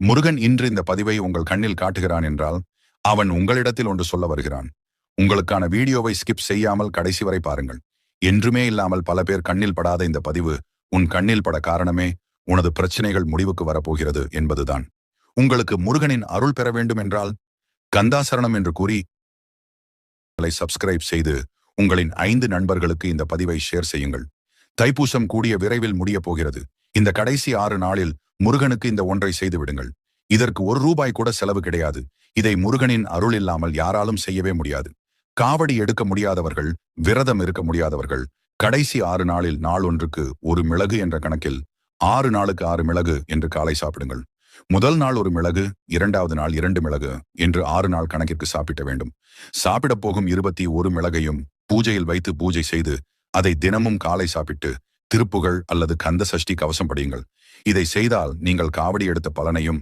முருகன் இன்று இந்த பதிவை உங்கள் கண்ணில் காட்டுகிறான் என்றால் அவன் உங்களிடத்தில் ஒன்று சொல்ல வருகிறான். உங்களுக்கான வீடியோவை ஸ்கிப் செய்யாமல் கடைசி வரை பாருங்கள். என்றுமே இல்லாமல் பல பேர் கண்ணில் படாத இந்த பதிவு உன் கண்ணில் பட காரணமே உனது பிரச்சனைகள் முடிவுக்கு வரப்போகிறது என்பதுதான். உங்களுக்கு முருகனின் அருள் பெற வேண்டும் என்றால் கந்தாசரணம் என்று கூறி சப்ஸ்கிரைப் செய்து உங்களின் 5 நண்பர்களுக்கு இந்த பதிவை ஷேர் செய்யுங்கள். தைப்பூசம் கூடிய விரைவில் முடிய போகிறது. இந்த கடைசி 6 நாளில் முருகனுக்கு இந்த ஒன்றை செய்து விடுங்கள். இதற்கு ₹1 கூட செலவு கிடையாது. இதை முருகனின் அருள் இல்லாமல் யாராலும் செய்யவே முடியாது. காவடி எடுக்க முடியாதவர்கள், விரதம் இருக்க முடியாதவர்கள், கடைசி 6 நாளில் நாள் ஒன்றுக்கு 1 மிளகு என்ற கணக்கில் 6 நாளுக்கு 6 மிளகு என்று காலை சாப்பிடுங்கள். முதல் நாள் 1 மிளகு, 2வது நாள் 2 மிளகு என்று 6 நாள் கணக்கிற்கு சாப்பிட வேண்டும். சாப்பிடப் போகும் 21 மிளகையும் பூஜையில் வைத்து பூஜை செய்து அதை தினமும் காலை சாப்பிட்டு திருப்புகழ் அல்லது கந்த சஷ்டி கவசம் படியுங்கள். இதை செய்தால் நீங்கள் காவடி எடுத்த பலனையும்